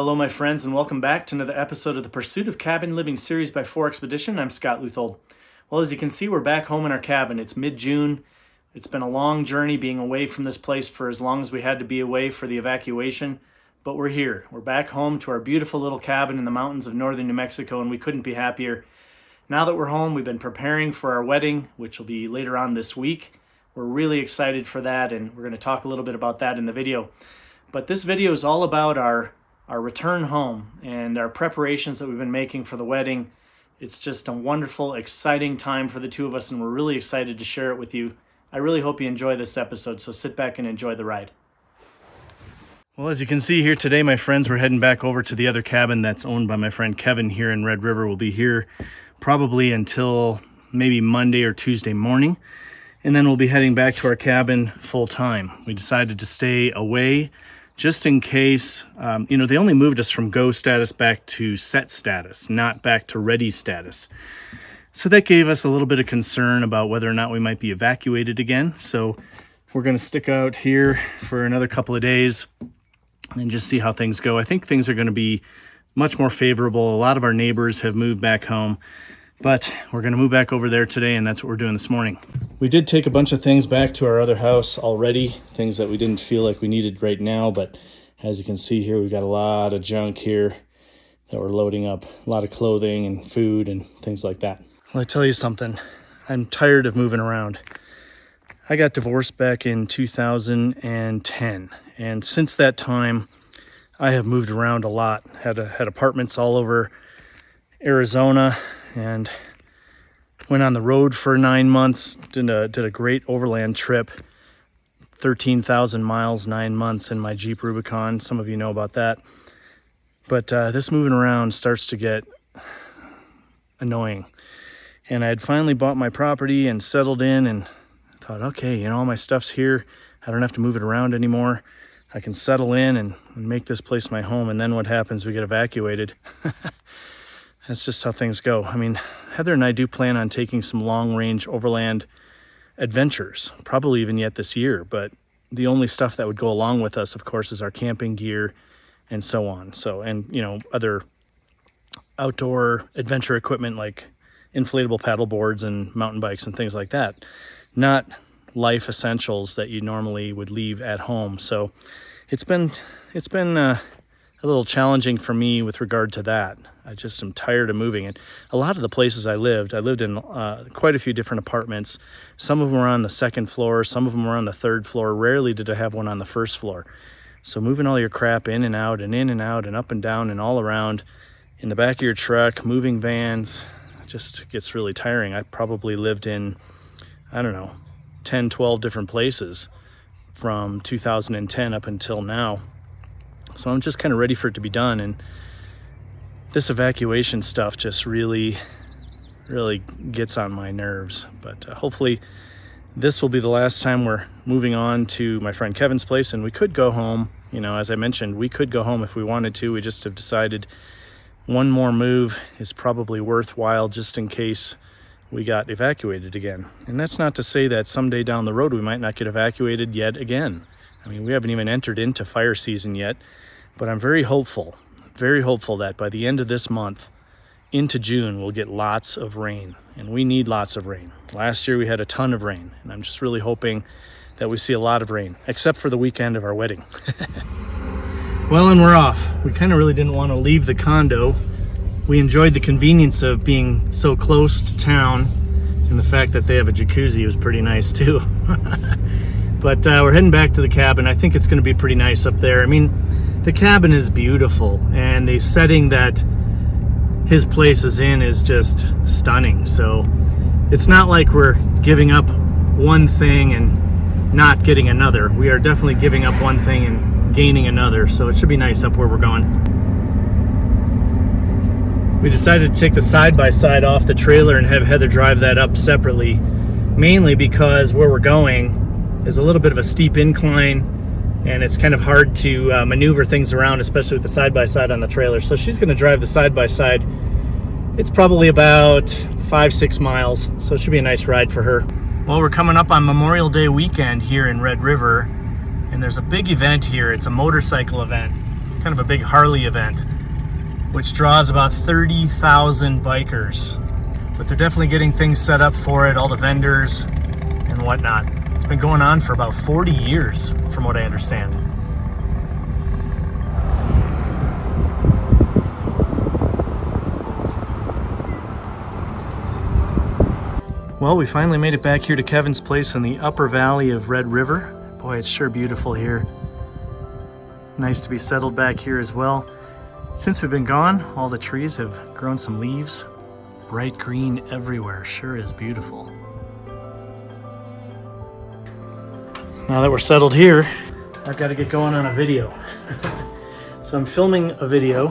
Well, hello my friends, and welcome back to another episode of the Pursuit of Cabin Living series by 4Expedition. I'm Scott Luthold. Well, as you can see, we're back home in our cabin. It's mid-June. It's been a long journey being away from this place for as long as we had to be away for the evacuation, but we're here. We're back home to our beautiful little cabin in the mountains of northern New Mexico, and we couldn't be happier. Now that we're home, we've been preparing for our wedding, which will be later on this week. We're really excited for that, and we're going to talk a little bit about that in the video. But this video is all about our return home and our preparations that we've been making for the wedding. It's just a wonderful, exciting time for the two of us, and we're really excited to share it with you. I really hope you enjoy this episode, so sit back and enjoy the ride. Well, as you can see here today, my friends, we're heading back over to the other cabin that's owned by my friend Kevin here in Red River. We'll be here probably until maybe Monday or Tuesday morning, and then we'll be heading back to our cabin full time. We decided to stay away just in case. They only moved us from go status back to set status, not back to ready status. So that gave us a little bit of concern about whether or not we might be evacuated again. So we're going to stick out here for another couple of days and just see how things go. I think things are going to be much more favorable. A lot of our neighbors have moved back home, but we're going to move back over there today, and that's what we're doing this morning. We did take a bunch of things back to our other house already, things that we didn't feel like we needed right now, but as you can see here, we've got a lot of junk here that we're loading up, a lot of clothing and food and things like that. Well, I tell you something, I'm tired of moving around. I got divorced back in 2010, and since that time, I have moved around a lot, had apartments all over Arizona, and went on the road for 9 months, did a great overland trip, 13,000 miles, 9 months in my Jeep Rubicon. Some of you know about that. But this moving around starts to get annoying. And I had finally bought my property and settled in and thought, okay, all my stuff's here. I don't have to move it around anymore. I can settle in and make this place my home. And then what happens? We get evacuated. That's just how things go. I mean, Heather and I do plan on taking some long-range overland adventures, probably even yet this year, but the only stuff that would go along with us, of course, is our camping gear and so on. So, and, other outdoor adventure equipment like inflatable paddle boards and mountain bikes and things like that. Not life essentials that you normally would leave at home. So it's been a little challenging for me with regard to that. I just am tired of moving. And a lot of the places I lived in quite a few different apartments. Some of them were on the second floor, some of them were on the third floor. Rarely did I have one on the first floor. So moving all your crap in and out and up and down and all around in the back of your truck, moving vans, just gets really tiring. I probably lived in, 10, 12 different places from 2010 up until now. So I'm just kind of ready for it to be done. And this evacuation stuff just really gets on my nerves. But hopefully this will be the last time we're moving on to my friend Kevin's place. And we could go home. As I mentioned, we could go home if we wanted to. We just have decided one more move is probably worthwhile just in case we got evacuated again. And that's not to say that someday down the road we might not get evacuated yet again. I mean, we haven't even entered into fire season yet, but I'm very hopeful that by the end of this month into June, we'll get lots of rain, and we need lots of rain. Last year we had a ton of rain, and I'm just really hoping that we see a lot of rain, except for the weekend of our wedding. Well, and we're off. We kind of really didn't want to leave the condo. We enjoyed the convenience of being so close to town, and the fact that they have a jacuzzi was pretty nice too. But we're heading back to the cabin. I think it's going to be pretty nice up there. I mean, the cabin is beautiful, and the setting that his place is in is just stunning. So it's not like we're giving up one thing and not getting another. We are definitely giving up one thing and gaining another. So it should be nice up where we're going. We decided to take the side-by-side off the trailer and have Heather drive that up separately, mainly because where we're going is a little bit of a steep incline, and it's kind of hard to maneuver things around, especially with the side-by-side on the trailer. So she's going to drive the side-by-side. It's probably about 5-6 miles, so it should be a nice ride for her. Well, we're coming up on Memorial Day weekend here in Red River, and there's a big event here. It's a motorcycle event. kind of a big Harley event, which draws about 30,000 bikers. But they're definitely getting things set up for it, all the vendors and whatnot. It's been going on for about 40 years, from what I understand. Well, we finally made it back here to Kevin's place in the upper valley of Red River. Boy, it's sure beautiful here. Nice to be settled back here as well. Since we've been gone, all the trees have grown some leaves. Bright green everywhere, sure is beautiful. Now that we're settled here, I've got to get going on a video. So I'm filming a video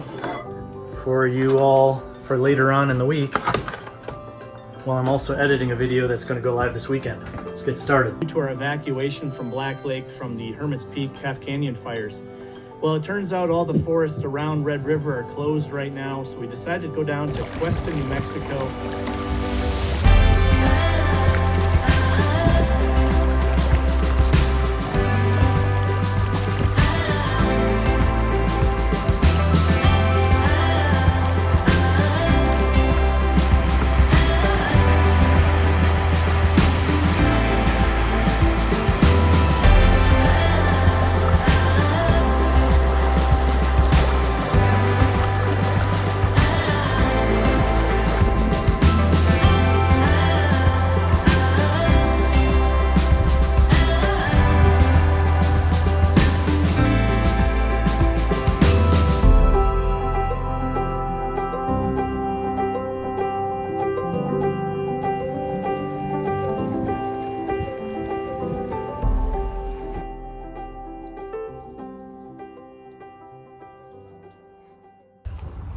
for you all for later on in the week. Well, I'm also editing a video that's going to go live this weekend. Let's get started. To our evacuation from Black Lake from the Hermits Peak Half Canyon fires. Well, it turns out all the forests around Red River are closed right now, so we decided to go down to Cuesta, New Mexico.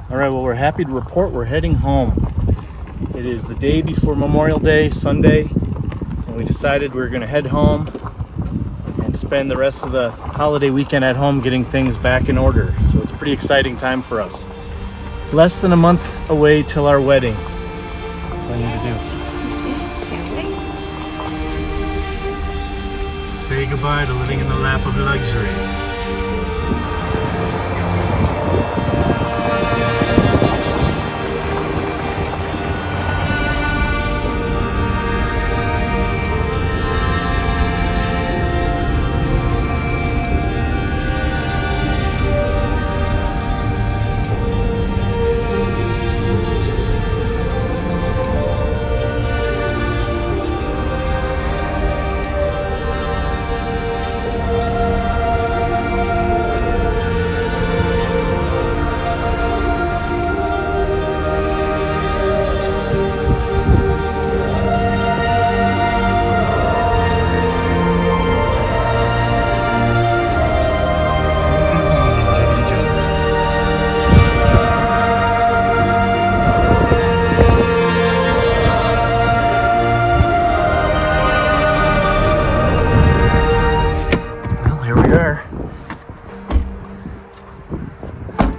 All right, well, we're happy to report we're heading home. It is the day before Memorial Day, Sunday, and we decided we were going to head home and spend the rest of the holiday weekend at home getting things back in order. So it's a pretty exciting time for us. Less than a month away till our wedding. What do I need to do? Can't wait. Say goodbye to living in the lap of luxury.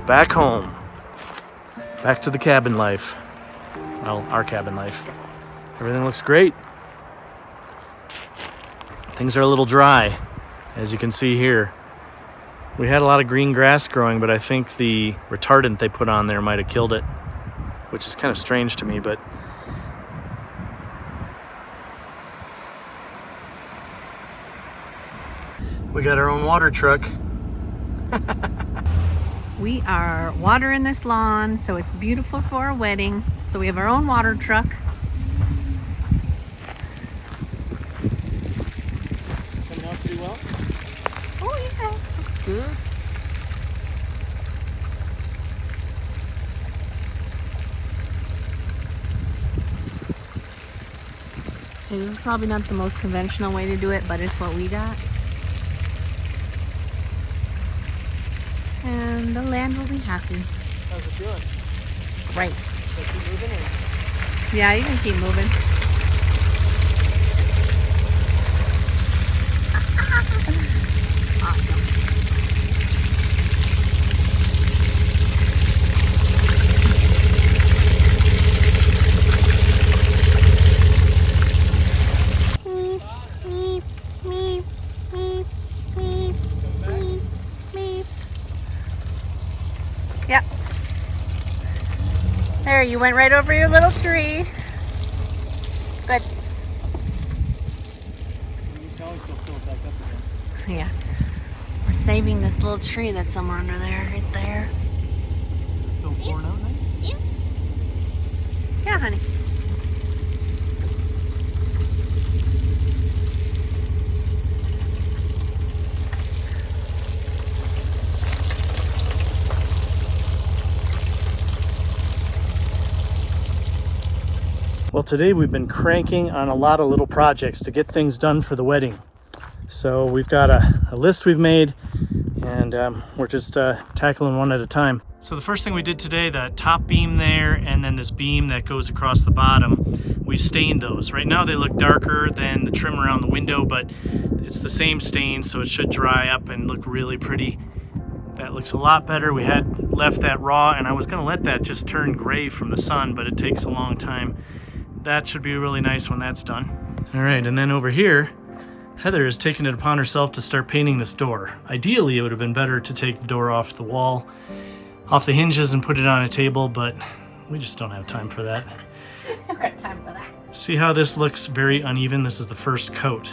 Back home. Back to the cabin life. Well, our cabin life. Everything looks great. Things are a little dry, as you can see here. We had a lot of green grass growing, but I think the retardant they put on there might have killed it, which is kind of strange to me, but we got our own water truck. We are watering this lawn, so it's beautiful for our wedding. So we have our own water truck. Coming out pretty well? Oh yeah, looks good. Okay, this is probably not the most conventional way to do it, but it's what we got. And the land will be happy. How's it doing? Right. Should I keep moving or? Yeah, you can keep moving. Awesome. you went right over your little tree. Good. Yeah. We're saving this little tree that's somewhere under there, right there. Is it still pouring out nice? Yeah. Yeah, honey. Well, today we've been cranking on a lot of little projects to get things done for the wedding. So we've got a list we've made, and we're just tackling one at a time. So the first thing we did today, the top beam there, and then this beam that goes across the bottom, we stained those. Right now they look darker than the trim around the window, but it's the same stain, so it should dry up and look really pretty. That looks a lot better. We had left that raw, and I was gonna let that just turn gray from the sun, but it takes a long time. That should be really nice when that's done. All right, and then over here, Heather has taken it upon herself to start painting this door. Ideally, it would have been better to take the door off the wall, off the hinges, and put it on a table, but we just don't have time for that. I've got time for that. See how this looks very uneven? This is the first coat.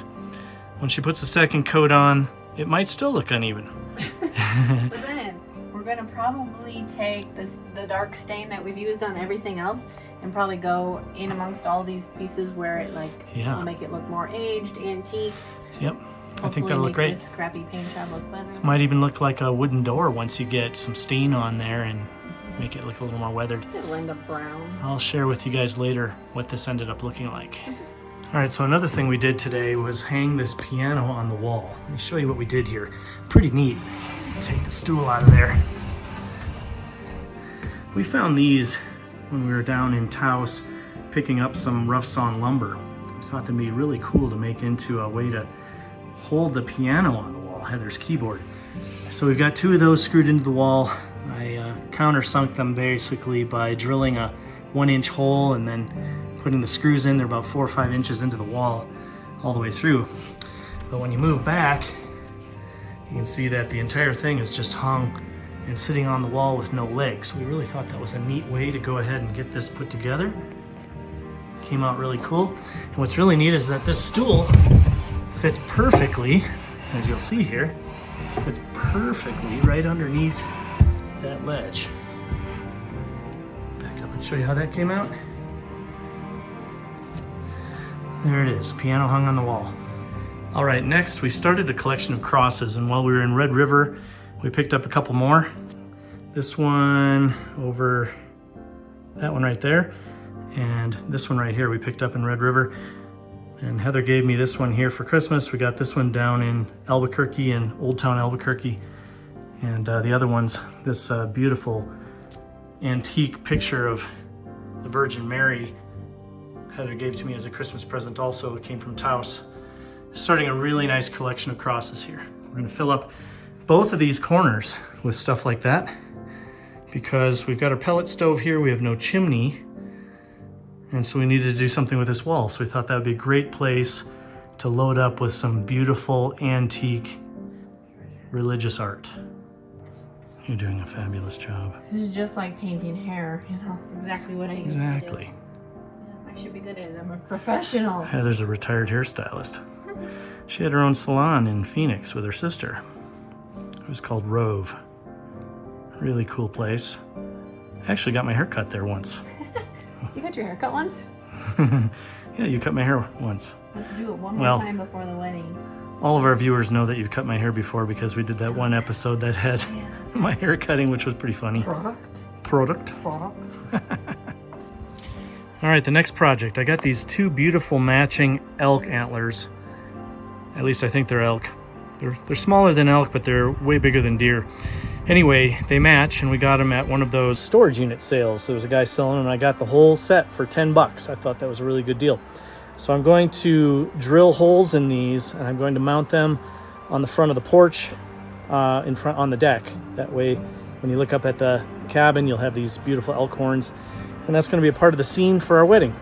When she puts the second coat on, it might still look uneven. But then we're gonna probably take the dark stain that we've used on everything else and probably go in amongst all these pieces where it will make it look more aged, antiqued. Yep, I think that'll look great. This crappy paint job look better. Might even look like a wooden door once you get some stain on there and make it look a little more weathered. It'll end up brown. I'll share with you guys later what this ended up looking like. All right, so another thing we did today was hang this piano on the wall. Let me show you what we did here. Pretty neat. Take the stool out of there. We found these when we were down in Taos picking up some rough sawn lumber. I thought they'd be really cool to make into a way to hold the piano on the wall, Heather's keyboard. So we've got two of those screwed into the wall. I countersunk them basically by drilling a 1-inch hole and then putting the screws in. They're about 4 or 5 inches into the wall all the way through. But when you move back, you can see that the entire thing is just hung and sitting on the wall with no legs. We really thought that was a neat way to go ahead and get this put together. Came out really cool. And what's really neat is that this stool fits perfectly, as you'll see here, fits perfectly right underneath that ledge. Back up and show you how that came out. There it is, piano hung on the wall. All right, next we started a collection of crosses, and while we were in Red River, we picked up a couple more. This one over, that one right there, and this one right here we picked up in Red River. And Heather gave me this one here for Christmas. We got this one down in Albuquerque, in Old Town Albuquerque. And the other one's this beautiful antique picture of the Virgin Mary Heather gave to me as a Christmas present also. It came from Taos. Starting a really nice collection of crosses here. We're gonna fill up both of these corners with stuff like that because we've got our pellet stove here, we have no chimney, and so we needed to do something with this wall. So we thought that would be a great place to load up with some beautiful antique religious art. You're doing a fabulous job. It's just like painting hair, you know, it's exactly what I used to do. Exactly. I should be good at it, I'm a professional. Heather's a retired hairstylist. She had her own salon in Phoenix with her sister. It was called Rove. Really cool place. I actually got my hair cut there once. You got your hair cut once? Yeah, you cut my hair once. Let's do it one more time before the wedding. All of our viewers know that you've cut my hair before because we did that one episode that had my hair cutting, which was pretty funny. Product. All right, the next project. I got these two beautiful matching elk antlers. At least I think they're elk. They're smaller than elk, but they're way bigger than deer. Anyway, they match, and we got them at one of those storage unit sales. There was a guy selling them, and I got the whole set for 10 bucks. I thought that was a really good deal. So I'm going to drill holes in these, and I'm going to mount them on the front of the porch, in front on the deck. That way, when you look up at the cabin, you'll have these beautiful elk horns, and that's going to be a part of the scene for our wedding.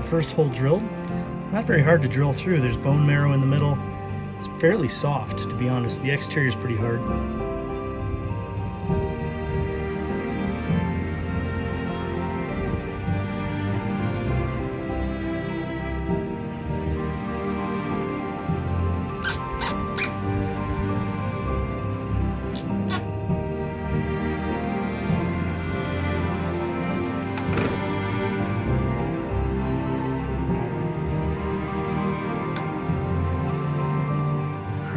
first hole drilled. Not very hard to drill through. There's bone marrow in the middle. It's fairly soft, to be honest. The exterior is pretty hard.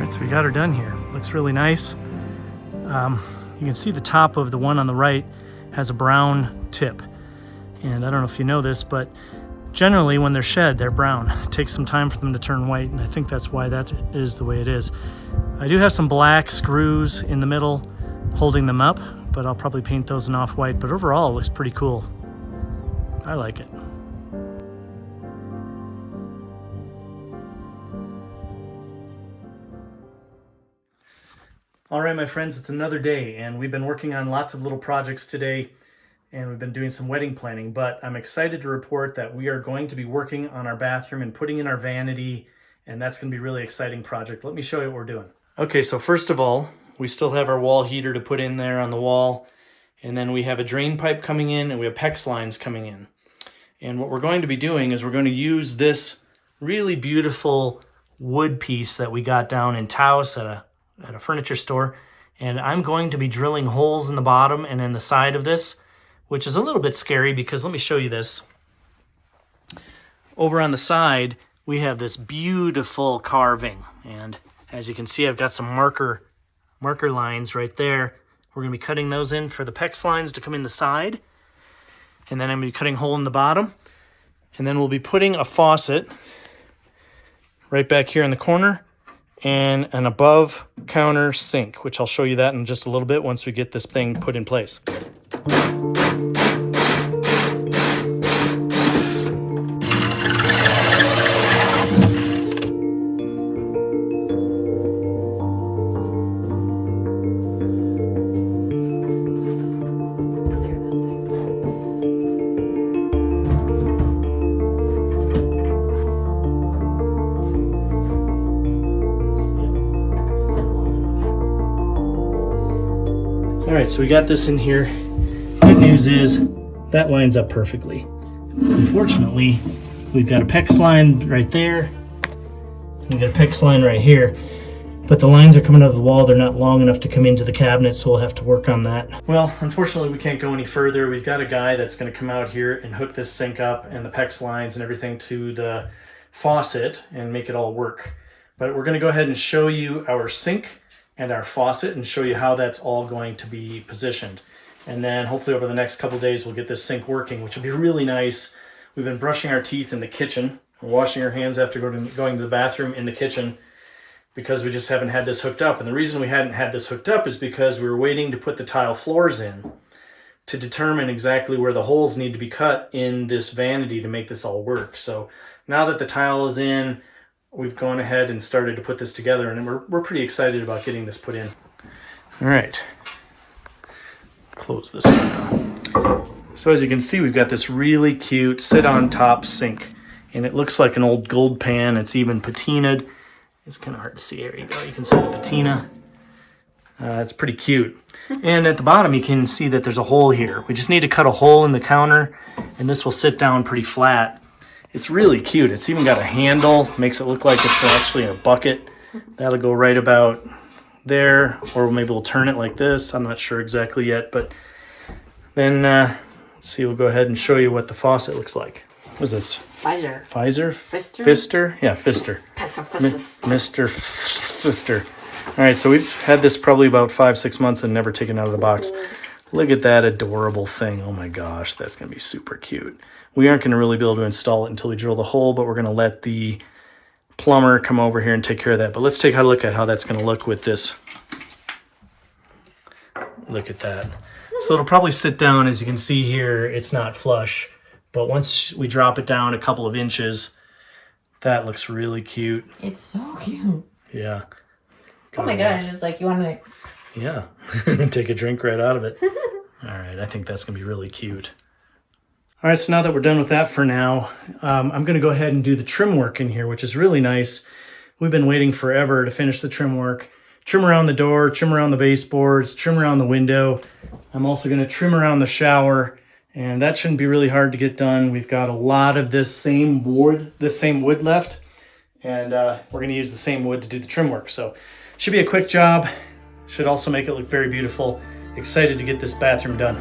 So we got her done here. Looks really nice. You can see the top of the one on the right has a brown tip. And I don't know if you know this, but generally when they're shed, they're brown. It takes some time for them to turn white, and I think that's why that is the way it is. I do have some black screws in the middle holding them up, but I'll probably paint those in off-white. But overall, it looks pretty cool. I like it. All right, my friends, it's another day, and we've been working on lots of little projects today, and we've been doing some wedding planning, but I'm excited to report that we are going to be working on our bathroom and putting in our vanity, and that's going to be a really exciting project. Let me show you what we're doing. Okay, so first of all, we still have our wall heater to put in there on the wall, and then we have a drain pipe coming in, and we have PEX lines coming in. And what we're going to be doing is we're going to use this really beautiful wood piece that we got down in Taos at a furniture store, and I'm going to be drilling holes in the bottom and in the side of this, which is a little bit scary because let me show you this. Over on the side, we have this beautiful carving, and as you can see, I've got some marker lines right there. We're going to be cutting those in for the PEX lines to come in the side, and then I'm going to be cutting a hole in the bottom, and then we'll be putting a faucet right back here in the corner and an above counter sink, which I'll show you that in just a little bit once we get this thing put in place. All right, so we got this in here. Good news is that lines up perfectly. Unfortunately, we've got a PEX line right there. We've got a PEX line right here, but the lines are coming out of the wall. They're not long enough to come into the cabinet, so we'll have to work on that. Well, unfortunately, we can't go any further. We've got a guy that's going to come out here and hook this sink up and the PEX lines and everything to the faucet and make it all work. But we're going to go ahead and show you our sink and our faucet and show you how that's all going to be positioned. And then hopefully over the next couple of days we'll get this sink working, which will be really nice. We've been brushing our teeth in the kitchen, washing our hands after going to the bathroom in the kitchen because we just haven't had this hooked up. And the reason we hadn't had this hooked up is because we were waiting to put the tile floors in to determine exactly where the holes need to be cut in this vanity to make this all work. So now that the tile is in, we've gone ahead and started to put this together, and we're pretty excited about getting this put in. All right, close this one now. So as you can see, we've got this really cute sit-on-top sink, and it looks like an old gold pan. It's even patinaed. It's kind of hard to see. There you go. You can see the patina. It's pretty cute. And at the bottom, you can see that there's a hole here. We just need to cut a hole in the counter, and this will sit down pretty flat. It's really cute. It's even got a handle, makes it look like it's actually a bucket. That'll go right about there, or maybe we'll turn it like this. I'm not sure exactly yet, but then let's see, we'll go ahead and show you what the faucet looks like. What is this? Pfizer. Pfister? Yeah, Pfister. Mr. Pfister. All right, so we've had this probably about 5-6 months and never taken it out of the box. Look at that adorable thing. Oh my gosh, that's going to be super cute. We aren't going to really be able to install it until we drill the hole, but we're going to let the plumber come over here and take care of that. But let's take a look at how that's going to look with this. Look at that. So it'll probably sit down. As you can see here, it's not flush. But once we drop it down a couple of inches, that looks really cute. It's so cute. Yeah. Oh my God, it's just like you want to like... Yeah, take a drink right out of it. All right, I think that's going to be really cute. All right, so now that we're done with that for now, I'm gonna go ahead and do the trim work in here, which is really nice. We've been waiting forever to finish the trim work. Trim around the door, trim around the baseboards, trim around the window. I'm also gonna trim around the shower, and that shouldn't be really hard to get done. We've got a lot of this same wood left, and we're gonna use the same wood to do the trim work. So should be a quick job. Should also make it look very beautiful. Excited to get this bathroom done.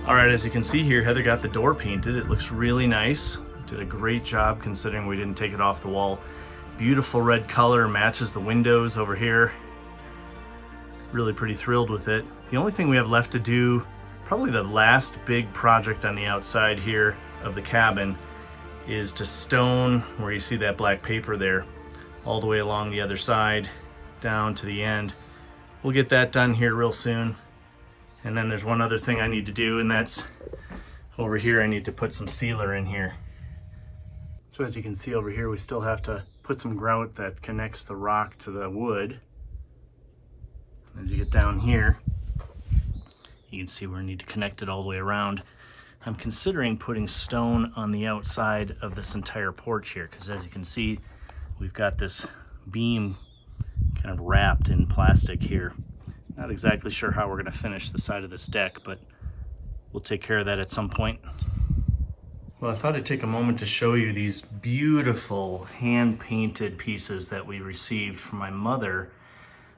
All right, as you can see here, Heather got the door painted. It looks really nice. Did a great job considering we didn't take it off the wall. Beautiful red color, matches the windows over here. Really pretty thrilled with it. The only thing we have left to do, probably the last big project on the outside here of the cabin, is to stone where you see that black paper there, all the way along the other side, down to the end. We'll get that done here real soon. And then there's one other thing I need to do, and that's over here. I need to put some sealer in here. So as you can see over here, we still have to put some grout that connects the rock to the wood. As you get down here, you can see where I need to connect it all the way around. I'm considering putting stone on the outside of this entire porch here, because as you can see, we've got this beam kind of wrapped in plastic here. Not exactly sure how we're going to finish the side of this deck, but we'll take care of that at some point. Well, I thought I'd take a moment to show you these beautiful hand-painted pieces that we received from my mother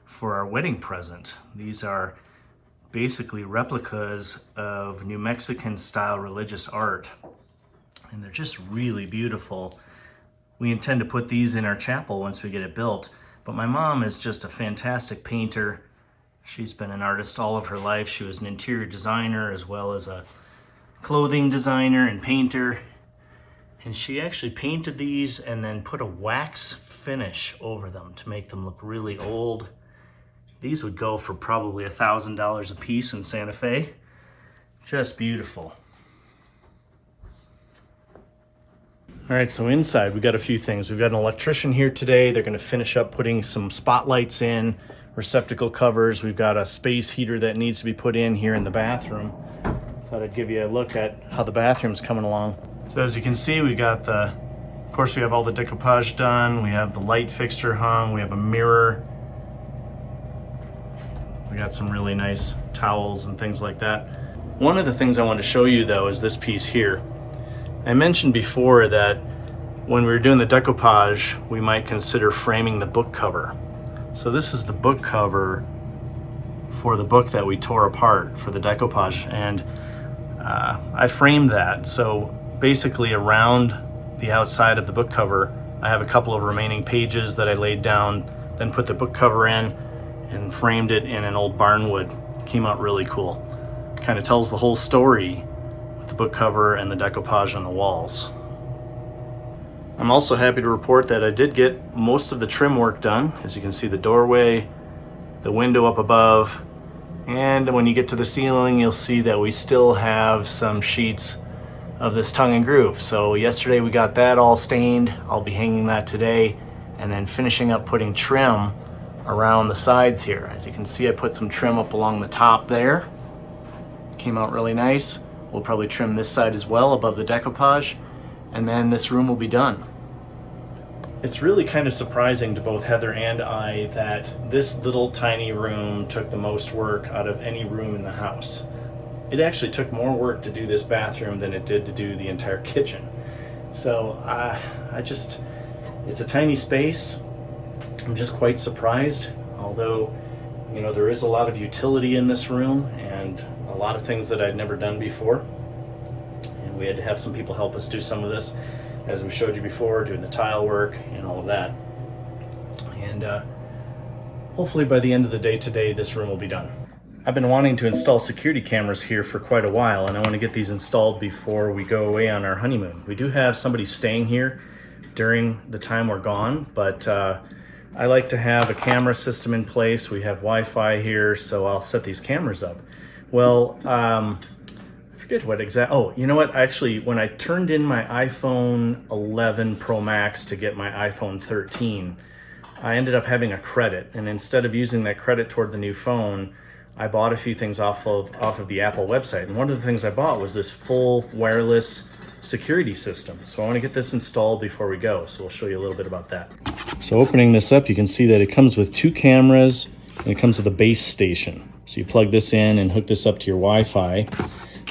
for our wedding present. These are basically replicas of New Mexican style religious art, and they're just really beautiful. We intend to put these in our chapel once we get it built, but my mom is just a fantastic painter. She's been an artist all of her life. She was an interior designer as well as a clothing designer and painter. And she actually painted these and then put a wax finish over them to make them look really old. These would go for probably $1,000 a piece in Santa Fe. Just beautiful. All right, so inside we got a few things. We've got an electrician here today. They're gonna finish up putting some spotlights in, receptacle covers. We've got a space heater that needs to be put in here in the bathroom. Thought I'd give you a look at how the bathroom's coming along. So as you can see, we got of course we have all the decoupage done. We have the light fixture hung. We have a mirror. We got some really nice towels and things like that. One of the things I want to show you though is this piece here. I mentioned before that when we were doing the decoupage, we might consider framing the book cover. So this is the book cover for the book that we tore apart for the decoupage, and I framed that. So basically around the outside of the book cover, I have a couple of remaining pages that I laid down, then put the book cover in and framed it in an old barnwood. Came out really cool. Kind of tells the whole story with the book cover and the decoupage on the walls. I'm also happy to report that I did get most of the trim work done. As you can see, the doorway, the window up above, and when you get to the ceiling, you'll see that we still have some sheets of this tongue and groove. So yesterday we got that all stained. I'll be hanging that today, and then finishing up putting trim around the sides here. As you can see, I put some trim up along the top there. Came out really nice. We'll probably trim this side as well above the decoupage, and then this room will be done. It's really kind of surprising to both Heather and I that this little tiny room took the most work out of any room in the house. It actually took more work to do this bathroom than it did to do the entire kitchen. So it's a tiny space. I'm just quite surprised, although, you know, there is a lot of utility in this room and a lot of things that I'd never done before. And we had to have some people help us do some of this, as we showed you before, doing the tile work and all of that. And hopefully by the end of the day today, this room will be done. I've been wanting to install security cameras here for quite a while, and I want to get these installed before we go away on our honeymoon. We do have somebody staying here during the time we're gone, but I like to have a camera system in place. We have Wi-Fi here, so I'll set these cameras up. Well, I forget forget what exactly. Oh, you know what? Actually, when I turned in my iPhone 11 Pro Max to get my iPhone 13, I ended up having a credit. And instead of using that credit toward the new phone, I bought a few things off of the Apple website. And one of the things I bought was this full wireless security system. So I want to get this installed before we go. So we'll show you a little bit about that. So opening this up, you can see that it comes with 2 cameras and it comes with a base station. So you plug this in and hook this up to your Wi-Fi.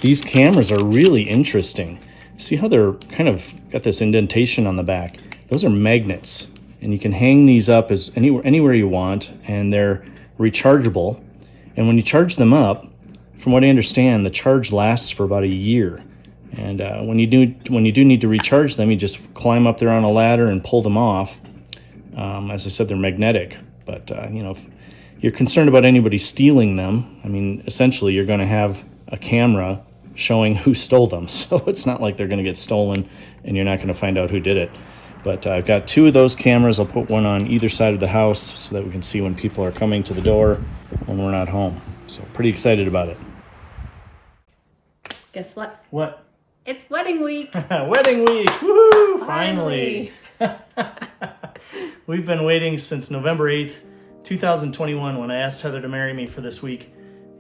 These cameras are really interesting. See how they're kind of got this indentation on the back? Those are magnets, and you can hang these up as anywhere you want, and they're rechargeable. And when you charge them up, from what I understand, the charge lasts for about a year. And when you do need to recharge them, you just climb up there on a ladder and pull them off. As I said, they're magnetic, but if you're concerned about anybody stealing them, I mean, essentially you're going to have a camera showing who stole them. So it's not like they're going to get stolen and you're not going to find out who did it. But I've got 2 of those cameras. I'll put one on either side of the house so that we can see when people are coming to the door when we're not home. So pretty excited about it. Guess what? What? It's wedding week. Wedding week. Woohoo! Finally. We've been waiting since November 8th, 2021 when I asked Heather to marry me for this week.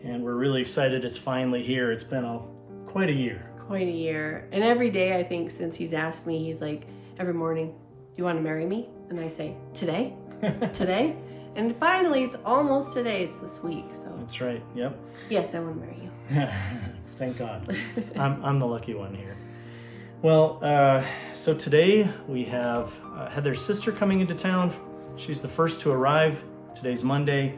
And we're really excited it's finally here. It's been quite a year. Quite a year. And every day, I think, since he's asked me, he's like, every morning, do you want to marry me? And I say, today? Today? And finally, it's almost today. It's this week. So that's right. Yep. Yes, I want to marry you. Thank God. I'm the lucky one here. Well, so today we have Heather's sister coming into town. She's the first to arrive. Today's Monday.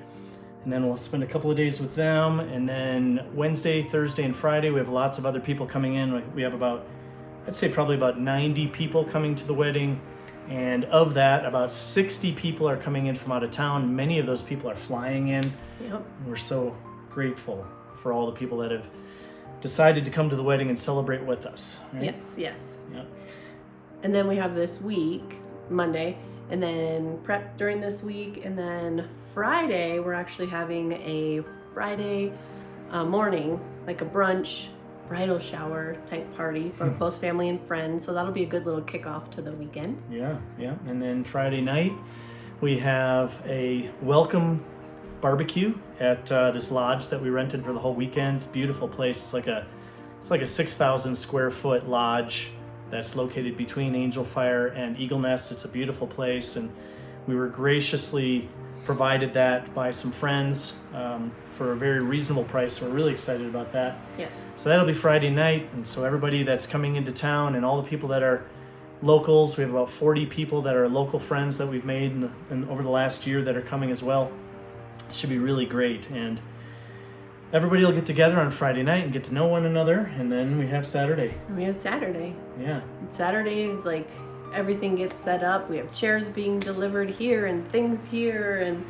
And then we'll spend a couple of days with them. And then Wednesday, Thursday, and Friday, we have lots of other people coming in. We have I'd say probably about 90 people coming to the wedding. And of that, about 60 people are coming in from out of town. Many of those people are flying in. Yep. We're so grateful for all the people that have decided to come to the wedding and celebrate with us. Right? Yes. Yep. And then we have this week, Monday, and then prep during this week, and then Friday we're actually having a Friday morning, like a brunch, bridal shower type party for close family and friends. So that'll be a good little kickoff to the weekend. Yeah. And then Friday night we have a welcome barbecue at this lodge that we rented for the whole weekend. Beautiful place. It's like a 6,000 square foot lodge that's located between Angel Fire and Eagle Nest. It's a beautiful place, and we were graciously provided that by some friends for a very reasonable price. We're really excited about that. Yes. So that'll be Friday night, and so everybody that's coming into town and all the people that are locals, we have about 40 people that are local friends that we've made in over the last year that are coming as well. Should be really great, and everybody will get together on Friday night and get to know one another, and then we have Saturday. Yeah. And Saturday is like everything gets set up. We have chairs being delivered here and things here, and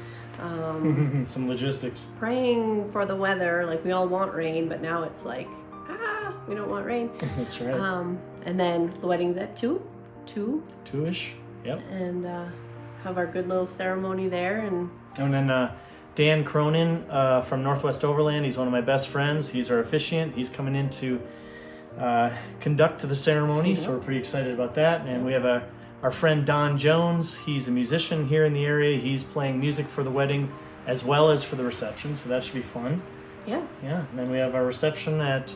some logistics. Praying for the weather. Like we all want rain, but now it's like, we don't want rain. That's right. And then the wedding's at 2-ish. Yep. And have our good little ceremony there, and then Dan Cronin from Northwest Overland. He's one of my best friends. He's our officiant. He's coming in to conduct the ceremony, so we're pretty excited about that. And we have our friend Don Jones. He's a musician here in the area. He's playing music for the wedding as well as for the reception, so that should be fun. Yeah. And then we have our reception at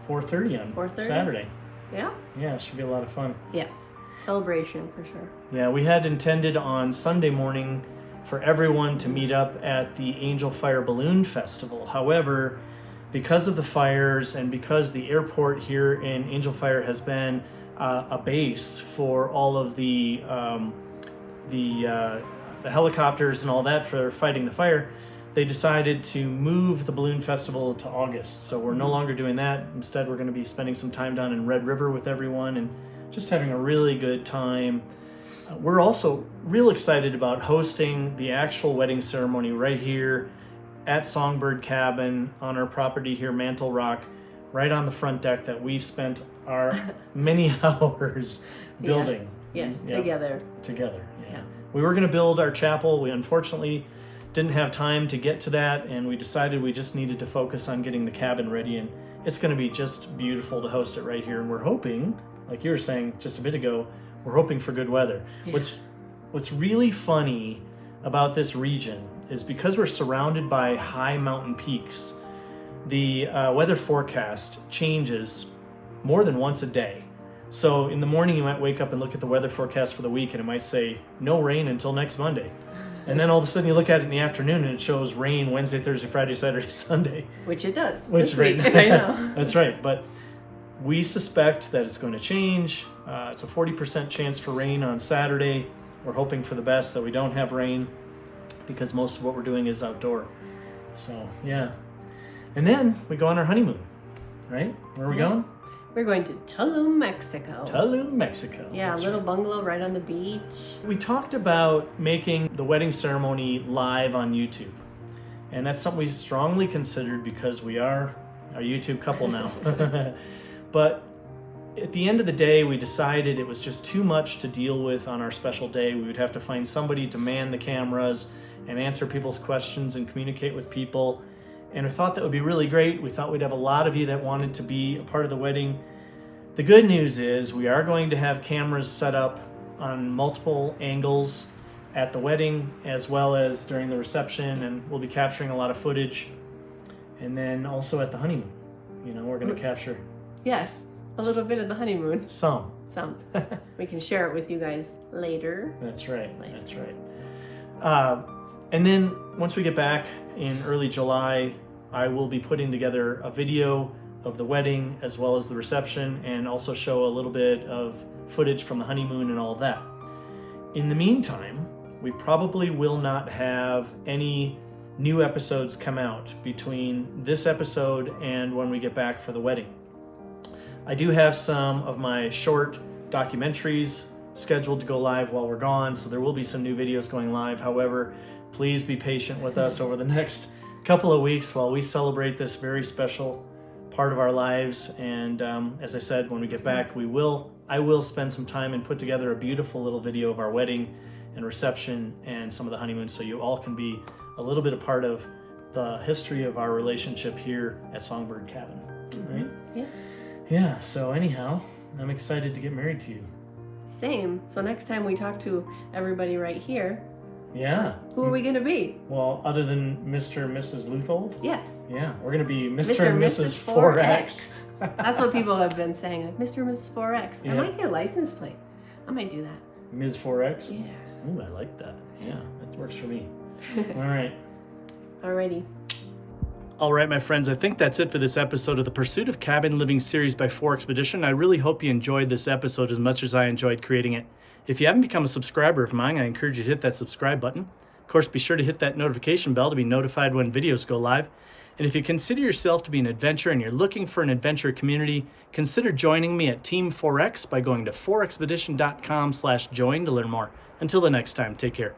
4:30 on Saturday. Yeah, it should be a lot of fun. Yes, celebration for sure. Yeah, we had intended on Sunday morning for everyone to meet up at the Angel Fire Balloon Festival. However, because of the fires and because the airport here in Angel Fire has been a base for all of the helicopters and all that for fighting the fire, they decided to move the balloon festival to August. So we're no longer doing that. Instead, we're going to be spending some time down in Red River with everyone and just having a really good time. We're also real excited about hosting the actual wedding ceremony right here at Songbird Cabin on our property here, Mantle Rock, right on the front deck that we spent our many hours building. Yes, Yep. Together. Yeah. We were going to build our chapel. We unfortunately didn't have time to get to that, and we decided we just needed to focus on getting the cabin ready and it's going to be just beautiful to host it right here. And we're hoping, like you were saying just a bit ago, we're hoping for good weather. Yeah. What's really funny about this region is because we're surrounded by high mountain peaks, the weather forecast changes more than once a day. So in the morning, you might wake up and look at the weather forecast for the week, and it might say no rain until next Monday. And then all of a sudden you look at it in the afternoon and it shows rain Wednesday, Thursday, Friday, Saturday, Sunday. Which it does. Which this right week. I know. That's right. But we suspect that it's going to change. It's a 40% chance for rain on Saturday. We're hoping for the best, that we don't have rain, because most of what we're doing is outdoor. So, yeah. And then we go on our honeymoon, right? Where are we going? We're going to Tulum, Mexico. Tulum, Mexico. Yeah, That's a little right. bungalow right on the beach. We talked about making the wedding ceremony live on YouTube. And that's something we strongly considered because we are a YouTube couple now. But at the end of the day, we decided it was just too much to deal with on our special day. We would have to find somebody to man the cameras and answer people's questions and communicate with people. And we thought that would be really great. We thought we'd have a lot of you that wanted to be a part of the wedding. The good news is we are going to have cameras set up on multiple angles at the wedding as well as during the reception, and we'll be capturing a lot of footage. And then also at the honeymoon, we're going to capture Yes, a little bit of the honeymoon. some. We can share it with you guys later. That's right. That's right. And then once we get back in early July, I will be putting together a video of the wedding as well as the reception, and also show a little bit of footage from the honeymoon and all of that. In the meantime, we probably will not have any new episodes come out between this episode and when we get back for the wedding. I do have some of my short documentaries scheduled to go live while we're gone, so there will be some new videos going live. However, please be patient with us over the next couple of weeks while we celebrate this very special part of our lives. And as I said, when we get back, I will spend some time and put together a beautiful little video of our wedding and reception and some of the honeymoon, so you all can be a little bit a part of the history of our relationship here at Songbird Cabin. Right? Yeah, so anyhow, I'm excited to get married to you. Same. So next time we talk to everybody right here, who are we going to be? Well, other than Mr. and Mrs. Luthold? Yes. Yeah, we're going to be Mr. and Mrs. 4X. That's what people have been saying, like Mr. and Mrs. 4X. Yeah. I might get a license plate. I might do that. Ms. 4X? Yeah. Ooh, I like that. Yeah, that works for me. All right. Alrighty. All right, my friends, I think that's it for this episode of the Pursuit of Cabin Living series by 4 Expedition. I really hope you enjoyed this episode as much as I enjoyed creating it. If you haven't become a subscriber of mine, I encourage you to hit that subscribe button. Of course, be sure to hit that notification bell to be notified when videos go live. And if you consider yourself to be an adventurer and you're looking for an adventure community, consider joining me at Team 4X by going to 4expedition.com/join to learn more. Until the next time, take care.